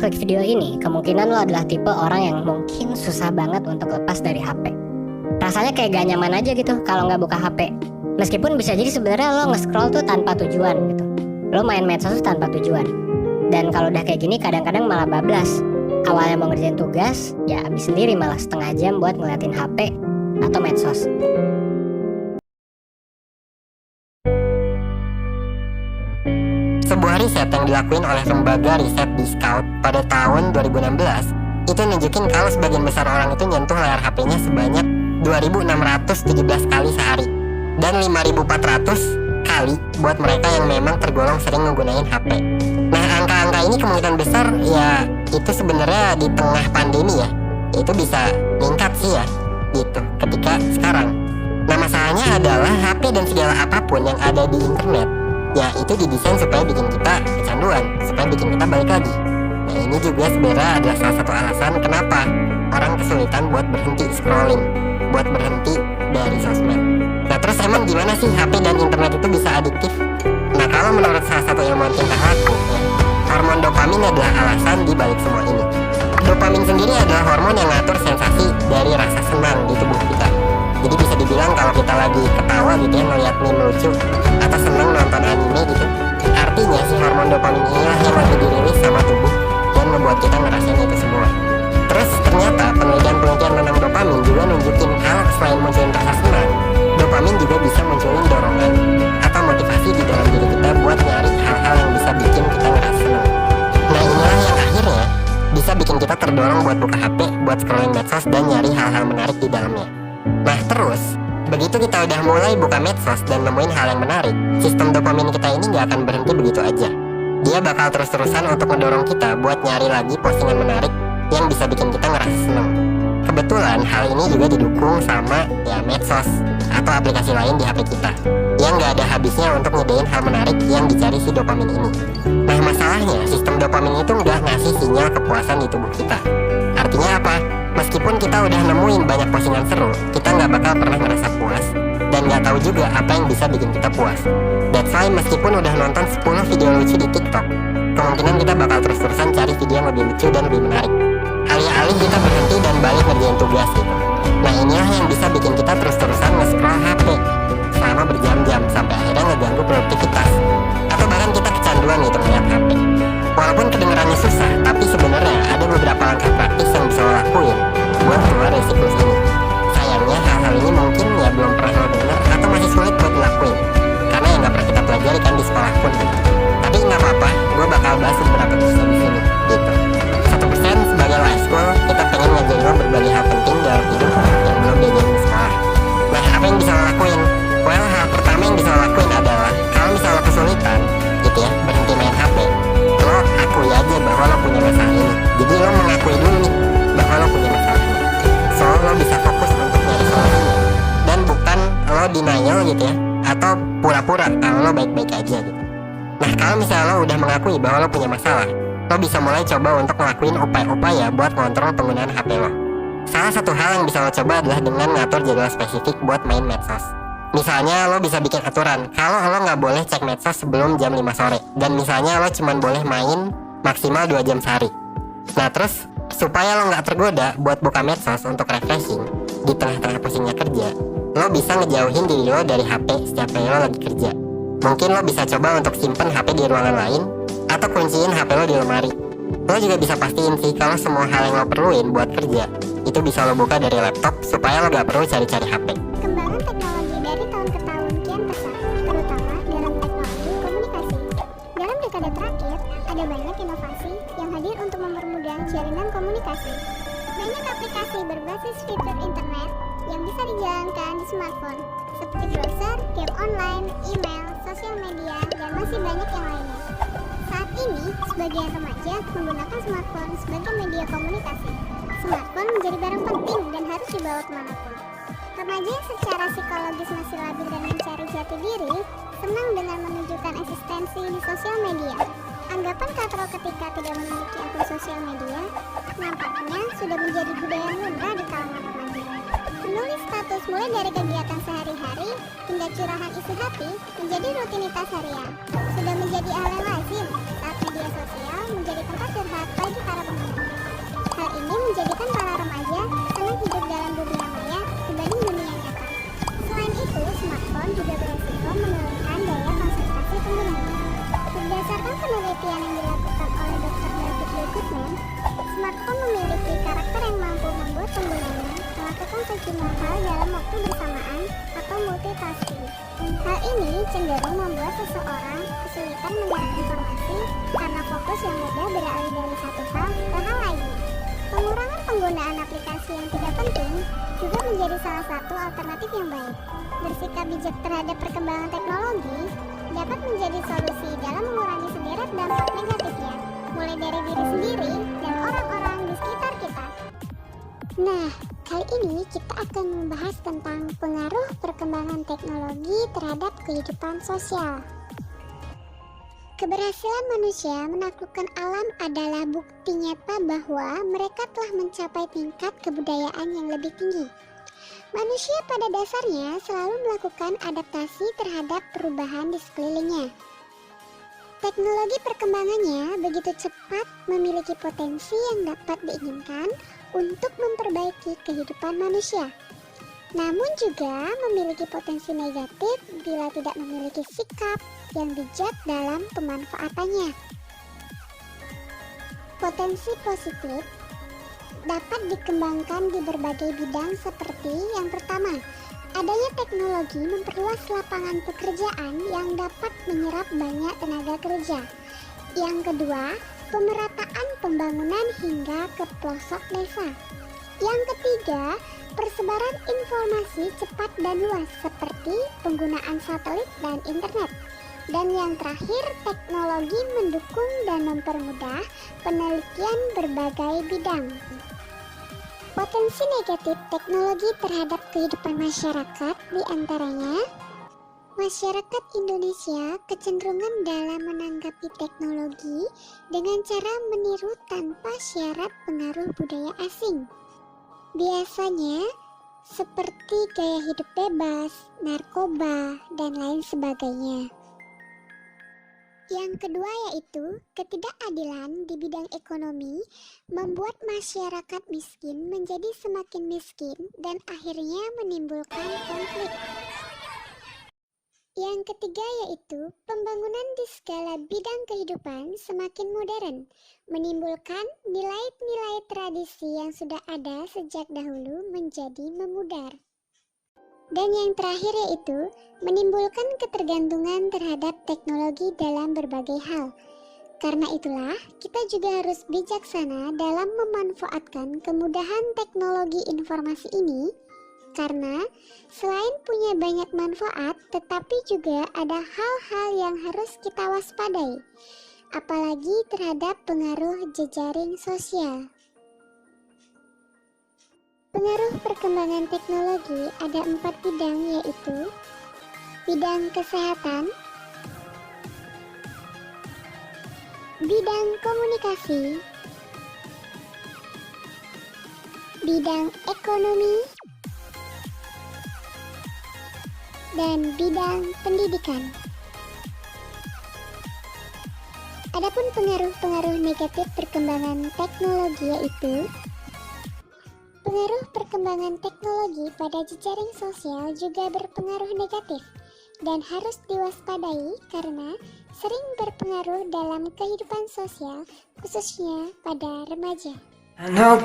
klik video ini, kemungkinan lo adalah tipe orang yang mungkin susah banget untuk lepas dari HP. Rasanya kayak gak nyaman aja gitu kalau nggak buka HP. Meskipun bisa jadi sebenarnya lo nge-scroll tuh tanpa tujuan gitu. Lo main medsos tuh tanpa tujuan. Dan kalau udah kayak gini kadang-kadang malah bablas. Awalnya mau ngerjain tugas, ya habis sendiri malah setengah jam buat ngeliatin HP atau medsos. Sebuah riset yang dilakuin oleh lembaga riset di Scout pada tahun 2016 itu nunjukin kalau sebagian besar orang itu nyentuh layar HP-nya sebanyak 2.617 kali sehari dan 5.400 kali buat mereka yang memang tergolong sering menggunakan HP. Nah, angka-angka ini kemungkinan besar ya itu sebenarnya di tengah pandemi ya, itu bisa meningkat sih ya gitu ketika sekarang. Nah, masalahnya adalah HP dan segala apapun yang ada di internet ya itu didesain supaya bikin kita kecanduan, supaya bikin kita balik lagi. Nah, ini juga sebenarnya adalah salah satu alasan kenapa orang kesulitan buat berhenti scrolling, buat berhenti dari sosmed. Nah, terus emang gimana sih HP dan internet itu bisa adiktif? Nah, kalau menurut salah satu ilmuwan tingkah laku ya, hormon dopamin adalah alasan di balik semua ini. Dopamin sendiri adalah hormon yang ngatur sensasi dari rasa senang di tubuh kita. Jadi bisa dibilang kalau kita lagi ketawa gitu ya, ngeliat meme lucu atau seneng nonton anime gitu, artinya si hormon dopamin inilah yang lagi dirilis sama tubuh dan membuat kita ngerasain itu semua. Terus ternyata penelitian-penelitian tentang dopamin juga nunjukin kalau selain munculin rasa senang, dopamin juga bisa munculin dorongan atau motivasi di dalam diri kita buat nyari hal-hal yang bisa bikin kita ngerasa senang. Nah, inilah yang akhirnya bisa bikin kita terdorong buat buka HP, buat scrolling medsos dan nyari hal-hal menarik di dalamnya. Nah, terus begitu kita udah mulai buka medsos dan nemuin hal yang menarik, sistem dopamin kita ini gak akan berhenti begitu aja. Dia bakal terus-terusan untuk mendorong kita buat nyari lagi postingan menarik yang bisa bikin kita ngerasa seneng. Kebetulan hal ini juga didukung sama ya medsos atau aplikasi lain di HP kita yang gak ada habisnya untuk ngedein hal menarik yang dicari si dopamin ini. Nah, masalahnya sistem dopamin itu gak ngasih sinyal kepuasan di tubuh kita. Artinya apa? Meskipun kita udah nemuin banyak postingan seru, kita nggak bakal pernah ngerasa puas dan nggak tahu juga apa yang bisa bikin kita puas. That's why meskipun udah nonton 10 video lucu di TikTok, kemungkinan kita bakal terus-terusan cari video yang lebih lucu dan lebih menarik. Alih-alih kita berhenti dan balik ngerjain tugas gitu. Nah, inilah yang bisa bikin kita terus-terusan nge-scroll HP selama berjam-jam sampai akhirnya ngeganggu produktivitas atau bahkan kita kecanduan gitu melihat HP. Walaupun kedengarannya susah, tapi sebenarnya ada beberapa langkah praktis yang bisa lo lakuin buat keluar dari siklus ini. Sayangnya hal-hal ini mungkin ya belum pernah lo dengar atau masih sulit buat dilakuin karena ya nggak pernah kita pelajari kan di sekolah pun gitu. Tapi nggak apa-apa, gue bakal bahas beberapa tips di sini gitu. 1% sebagai life goal, kita pengen ngajarin lo berbagai hal penting dalam hidup yang belum diajarin di sekolah. Nah, apa yang bisa lo lakuin? Well, hal pertama yang bisa lo lakuin adalah kalau misalnya lo kesulitan gitu ya berhenti main HP, lo akui aja bahwa lo punya masalah ini. Jadi lo mengakui dulu nih bahwa lo punya masalah ini, so lo bisa fokus untuk nyari solusinya dan bukan lo denial gitu ya atau pura-pura kalau lo baik-baik aja gitu. Nah, kalau misalnya lo udah mengakui bahwa lo punya masalah, lo bisa mulai coba untuk ngelakuin upaya-upaya buat ngontrol penggunaan HP lo. Salah satu hal yang bisa lo coba adalah dengan ngatur jadwal spesifik buat main medsos. Misalnya lo bisa bikin aturan kalau lo nggak boleh cek medsos sebelum jam 5 sore dan misalnya lo cuma boleh main maksimal 2 jam sehari. Nah, terus supaya lo nggak tergoda buat buka medsos untuk refreshing di tengah-tengah pusingnya kerja, lo bisa ngejauhin diri lo dari HP setiap kali lo lagi kerja. Mungkin lo bisa coba untuk simpen HP di ruangan lain atau kunciin HP lo di lemari. Lo juga bisa pastiin sih kalau semua hal yang lo perluin buat kerja itu bisa lo buka dari laptop supaya lo gak perlu cari-cari HP. Perkembangan teknologi dari tahun ke tahun kian pesat, terutama dalam teknologi komunikasi. Dalam dekade terakhir, ada banyak inovasi yang hadir untuk mempermudah jalinan komunikasi. Banyak aplikasi berbasis fitur internet yang bisa dijalankan di smartphone, seperti browser, game online, email, sosial media, dan masih banyak yang lainnya. Saat ini, sebagian remaja menggunakan smartphone sebagai media komunikasi. Smartphone menjadi barang penting dan harus dibawa kemanapun. Remaja yang secara psikologis masih labil dan mencari jati diri, senang dengan menunjukkan eksistensi di sosial media. Anggapan katro ketika tidak memiliki akun sosial media, nampaknya sudah menjadi budaya lumrah di kalangan remaja. Menulis status mulai dari kegiatan sehari-hari hingga curahan isi hati menjadi rutinitas harian. Sudah menjadi hal yang lazim saat media media sosial menjadi tempat curhat bagi para pengguna. Hal ini menjadikan para remaja senang hidup dalam dunia maya dibanding dunia nyata. Selain itu, smartphone juga beresiko menurunkan daya konsentrasi penggunanya. Berdasarkan penelitian yang dilakukan oleh Dr. David B. Goodman, smartphone memiliki karakter yang mampu membuat penggunanya melakukan sejumlah hal dalam waktu bersamaan atau multitasking. Hal ini cenderung membuat seseorang kesulitan menyerap informasi karena fokus yang mudah beralih dari satu hal ke hal lainnya. Pengurangan penggunaan aplikasi yang tidak penting juga menjadi salah satu alternatif yang baik. Bersikap bijak terhadap perkembangan teknologi dapat menjadi solusi dalam mengurangi sederet dampak negatifnya, mulai dari diri sendiri dan orang-orang di sekitar kita. Nah, kali ini kita akan membahas tentang pengaruh perkembangan teknologi terhadap kehidupan sosial. Keberhasilan manusia menaklukkan alam adalah bukti nyata bahwa mereka telah mencapai tingkat kebudayaan yang lebih tinggi. Manusia pada dasarnya selalu melakukan adaptasi terhadap perubahan di sekelilingnya. Teknologi perkembangannya begitu cepat memiliki potensi yang dapat diinginkan untuk memperbaiki kehidupan manusia. Namun juga memiliki potensi negatif bila tidak memiliki sikap yang bijak dalam pemanfaatannya. Potensi positif dapat dikembangkan di berbagai bidang seperti yang pertama, adanya teknologi memperluas lapangan pekerjaan yang dapat menyerap banyak tenaga kerja. Yang kedua, pemerataan pembangunan hingga ke pelosok desa. Yang ketiga, persebaran informasi cepat dan luas seperti penggunaan satelit dan internet. Dan yang terakhir, teknologi mendukung dan mempermudah penelitian berbagai bidang. Potensi negatif teknologi terhadap kehidupan masyarakat diantaranya, masyarakat Indonesia kecenderungan dalam menanggapi teknologi dengan cara meniru tanpa syarat pengaruh budaya asing. Biasanya seperti gaya hidup bebas, narkoba, dan lain sebagainya. Yang kedua yaitu ketidakadilan di bidang ekonomi membuat masyarakat miskin menjadi semakin miskin dan akhirnya menimbulkan konflik. Yang ketiga yaitu pembangunan di segala bidang kehidupan semakin modern, menimbulkan nilai-nilai tradisi yang sudah ada sejak dahulu menjadi memudar. Dan yang terakhir yaitu menimbulkan ketergantungan terhadap teknologi dalam berbagai hal. Karena itulah, kita juga harus bijaksana dalam memanfaatkan kemudahan teknologi informasi ini, karena selain punya banyak manfaat, tetapi juga ada hal-hal yang harus kita waspadai, apalagi terhadap pengaruh jejaring sosial. Pengaruh perkembangan teknologi ada 4 bidang yaitu bidang kesehatan, bidang komunikasi, bidang ekonomi, dan bidang pendidikan. Adapun pengaruh-pengaruh negatif perkembangan teknologi yaitu pengaruh perkembangan teknologi pada jejaring sosial juga berpengaruh negatif dan harus diwaspadai karena sering berpengaruh dalam kehidupan sosial khususnya pada remaja. I know